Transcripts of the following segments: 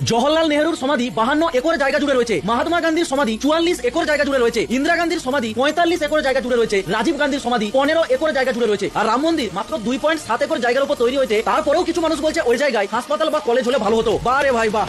জওহরলাল নেহরুর সমাধি 52 একর জায়গা জুড়ে রয়েছে, মহাত্মা গান্ধীর সমাধি 44 একর জায়গা জুড়ে রয়েছে, ইন্দিরা গান্ধীর সমাধি 45 একর জায়গা জুড়ে রয়েছে, রাজীব গান্ধীর সমাধি 15 একর জায়গা জুড়ে রয়েছে, আর রাম মন্দির মাত্র 2.7 একর জায়গার উপর তৈরি হয়েছে। তারপরেও কিছু মানুষ বলছে ওই জায়গায় হাসপাতাল বা কলেজ হলে ভালো হতো। বারে ভাই বাহ।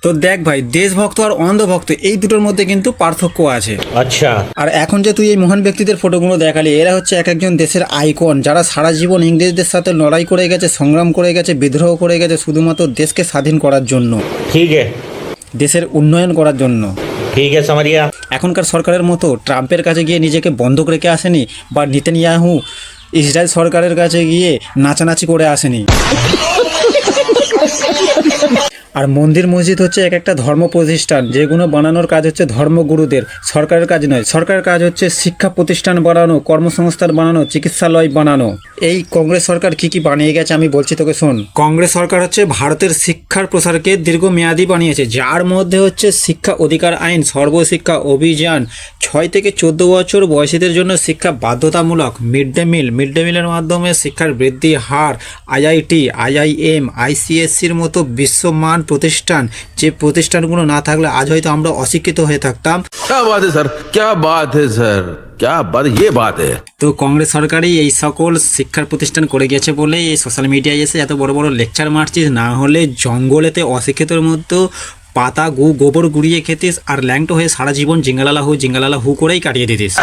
তো দেখ ভাই, দেশভক্ত আর অন্ধভক্ত এই দুটোর মধ্যে কিন্তু পার্থক্য আছে। আচ্ছা। আর এখন যে তুই এই মহান ব্যক্তিদের ফটোগুলো দেখালি, এরা হচ্ছে এক একজন দেশের আইকন, যারা সারা জীবন ইংরেজদের সাথে লড়াই করে গেছে, সংগ্রাম করে গেছে, বিদ্রোহ করে গেছে শুধুমাত্র দেশকে স্বাধীন করার জন্য, ঠিক আছে, দেশের উন্নয়ন করার জন্য। ঠিক আছে समझिया। এখনকার সরকারের মতো ট্রাম্পের কাছে গিয়ে নিজেকে বন্ধক রেখে আসেনি, বা নেতানিয়াহু ইসরায়েল সরকারের কাছে গিয়ে নাচানাচি করে আসেনি। আর মন্দির মসজিদ হচ্ছে এক একটা ধর্ম প্রতিষ্ঠান, যেগুলো বানানোর কাজ হচ্ছে ধর্মগুরুদের, সরকারের কাজ নয়। সরকারের কাজ হচ্ছে শিক্ষা প্রতিষ্ঠান বানানো, কর্মসংস্থান বানানো, চিকিৎসালয় বানানো। এই কংগ্রেস সরকার কি কি বানিয়ে গেছে আমি বলছি তোকে শোন। কংগ্রেস সরকার হচ্ছে ভারতের শিক্ষার প্রসারকে দীর্ঘমেয়াদী বানিয়েছে, যার মধ্যে হচ্ছে শিক্ষা অধিকার আইন, সর্বশিক্ষা অভিযান, 6 থেকে 14 বছর বয়সীদের জন্য শিক্ষা বাধ্যতামূলক, মিড ডে মিলের মাধ্যমে শিক্ষার বৃদ্ধি হার, আইআইটি, আইআইএম, আইসিএসসির মতো বিশ্বমান প্রতিষ্ঠান, যে প্রতিষ্ঠানগুলো না থাকলে আজ হয়তো আমরা অশিক্ষিত হয়ে থাকতাম। क्या बात है सर, क्या बात है सर, क्या बात, ये बात है। তো কংগ্রেস সরকারই এই সকল শিক্ষার প্রতিষ্ঠান করে গেছে বলে এই সোশ্যাল মিডিয়ায় এসে এত বড় বড় লেকচার মারছিস, না হলে জঙ্গলেতে অশিক্ষিতর মধ্যে পাতা গোবর গুড়িয়ে খেতিস আর ল্যাংটো হয়ে সারা জীবন জিঙ্গালালা হু করেই কাটিয়ে দিতিস।